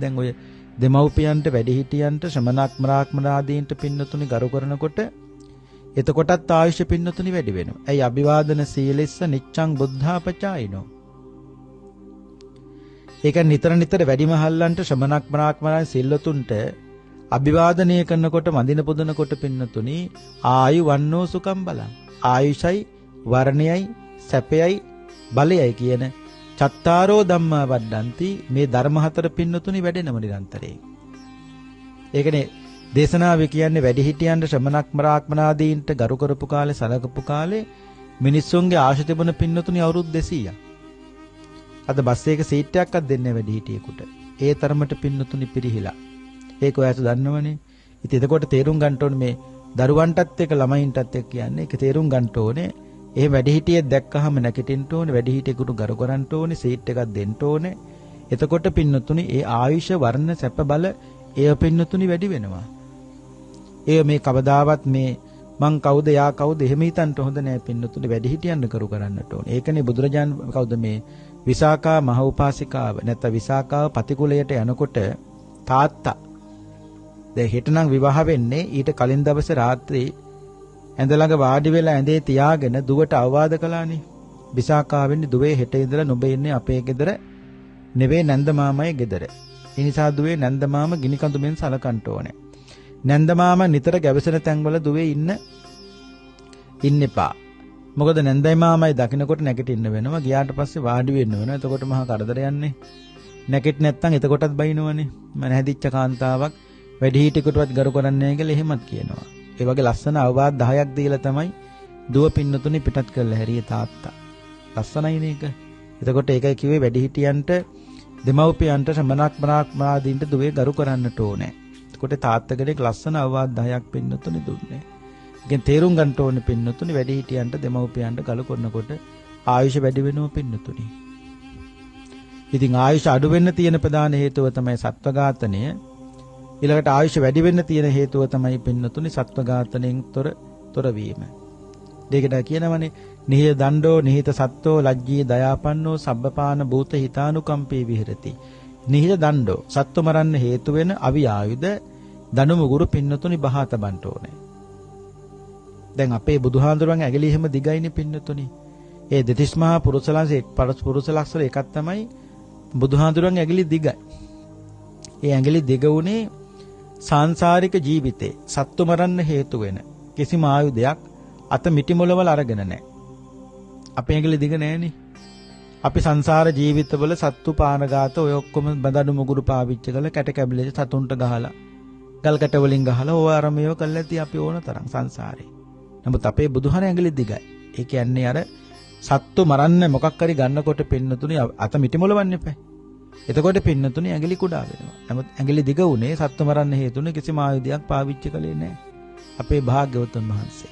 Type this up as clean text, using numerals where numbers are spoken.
දැන් ඔය දෙමව්පියන්ට වැඩිහිටියන්ට ශ්‍රමණක් බ්‍රාහ්මනාදීන්ට පින්නතුනි ගරු කරනකොට එතකොටත් ආයුෂ පින්නතුනි වැඩි වෙනවා. ඇයි අභිවාදන සීලෙස්ස නිච්ඡං බුද්ධාපචායිනෝ. ඒක නිතර නිතර වැඩිමහල්ලන්ට ශ්‍රමණක් බ්‍රාහ්මනාදී සිල්වතුන්ට අභිවාදනය කරනකොට වඳින පුදනකොට පින්නතුනි ආයු වන්නෝ සුකම් බලං. ආයුෂයි වර්ණයයි සැපයයි බලයයි කියන චත්තාරෝ ධම්මා වඩ්ඩಂತಿ මේ ධර්ම හතර පින්නතුනි වැඩෙනම නිරන්තරයෙන්. ඒකනේ දේශනාවේ කියන්නේ වැඩිහිටියන්ට ශ්‍රමණක් බ්‍රාහ්මනාදීන්ට ගරු කරපු කාලේ සලකපු කාලේ මිනිස්සුන්ගේ ආශ තිබුණ පින්නතුනි අවුරුදු 200ක්. අද බස් එකේ සීට් එකක්වත් දෙන්නේ වැඩිහිටියෙකුට. ඒ තරමට පින්නතුනි පිරිහිලා. ඒක ඔයාට දන්නවනේ. ඉතින් එතකොට තේරුම් ගන්න ඕනේ මේ දරුවන්ටත් එක්ක ළමයින්ටත් එක්ක කියන්නේ ඒක තේරුම් ගන්න ඕනේ. ඒ වැඩිහිටියෙක් දැක්කහම නැගිටින්න ඕනේ, වැඩිහිටියෙකුට ගරු කරන්න ඕනේ, සීට් එකක් දෙන්න ඕනේ. එතකොට පින්නතුනි ඒ ආයුෂ වර්ණ සැප බල ඒ පින්නතුනි වැඩි වෙනවා. ඒ මේ කවදාවත් මේ මං කවුද යා කවුද එහෙම හිතන්න හොඳ නෑ පින්නතුනි වැඩිහිටියන් කරු කරන්නට ඕනේ. ඒකනේ බුදුරජාන් කවුද මේ විසාකා මහ උපාසිකාව නැත්නම් විසාකාව පතිකුලයට යනකොට තාත්තා දැන් හෙටනම් විවාහ වෙන්නේ ඊට කලින් දවසේ රාත්‍රී ඇඳ ළඟ වාඩි වෙලා ඇඳේ තියාගෙන දුවට අවවාද කළානේ. විසාකාවෙන්නේ දුවේ හෙට ඉඳලා නුඹ ඉන්නේ අපේ ගෙදර නෙවෙයි නැන්ද මාමයේ ගෙදර. ඒ නිසා දුවේ නැන්ද මාම ගිනි කඳුමෙන් සලකන්න ඕනේ. නැන්ද මාම නිතර ගැවසෙන තැන්වල දුවේ ඉන්න එපා. මොකද නැන්දයි මාමයි දකින්නකොට නැගිටින්න වෙනවා. ගියාට පස්සේ වාඩි වෙන්න වෙනවා. එතකොට මහා කරදරයන්නේ. නැගිට නැත්තම් එතකොටත් බයිනවනේ. මම හැදිච්ච කාන්තාවක් වැඩිහිටියෙකුටවත් ගරු කරන්නේ නැහැ කියලා එහෙමත් කියනවා. ඒ වගේ ලස්සන අවවාද 10ක් දීලා තමයි දුව පින්නතුනි පිටත් කරලා හැරියේ තාත්තා. ලස්සනයි මේක. එතකොට ඒකයි කිව්වේ වැඩිහිටියන්ට දෙමව්පියන්ට ශ්‍රමණක් බ්‍රාහ්මනාදීන්ට දුවේ ගරු කරන්නට ඕනේ. එතකොට තාත්තා කෙනෙක් ලස්සන අවවාද 10ක් පින්නතුනි දුන්නේ. ඒකෙන් තේරුම් ගන්න ඕනේ පින්නතුනි වැඩිහිටියන්ට දෙමව්පියන්ට ගරු කරනකොට ආයුෂ වැඩි වෙනවා පින්නතුනි. ඉතින් ආයුෂ අඩු වෙන්න තියෙන ප්‍රධාන හේතුව තමයි සත්වඝාතනය. ඊළඟට ආයුෂ වැඩි වෙන්න තියෙන හේතුව තමයි පින්නතුනි සත්වඝාතනයෙන් තොර වීම. දෙකට කියනවනේ නිහිත දණ්ඩෝ නිහිත සත්තෝ ලජ්ජී දයාපන්නෝ සබ්බපාන භූත හිතානුකම්පේ විහෙරති. නිහිත දණ්ඩෝ සත්ව මරන්න හේතු වෙන අවි ආයුධ දනුමුගුරු පින්නතුනි බහා තබන්න ඕනේ. දැන් අපේ බුදුහාඳුරන්ගේ ඇඟිලි එහෙම දිගයිනේ පින්නතුනි. ඒ දෙතිස් මහා පුරුෂ ලක්ෂණ එකක් තමයි බුදුහාඳුරන්ගේ ඇඟිලි දිගයි. ඒ ඇඟිලි දිග උනේ සාංශාරික ජීවිතේ සත්තු මරන්න හේතු වෙන කිසිම ආයුධයක් අත මිටි මොලවල අරගෙන නැහැ. අපේ ඇඟිලි දිග නැහැනේ. අපි සංසාර ජීවිතවල සත්තු පානඝාත ඔය ඔක්කොම බඳඩු මුගුරු පාවිච්චි කරලා කැට කැබිලේ සතුන්ට ගහලා ගල් කැට වලින් ගහලා ඕව අරමේව කළා ඇති අපි ඕන තරම් සංසාරේ. නමුත් අපේ බුදුහාර ඇඟිලි දිගයි. ඒ කියන්නේ අර සත්තු මරන්න මොකක් හරි ගන්නකොට පින්නතුනි අත මිටි මොලවන්න එපා. එතකොට පින්නතුනි ඇඟිලි කුඩා වෙනවා. නමුත් ඇඟිලි දිග උනේ සත්තු මරන්න හේතුනේ කිසිම ආයුධයක් පාවිච්චි කළේ නැහැ. අපේ භාග්‍යවතුන් වහන්සේ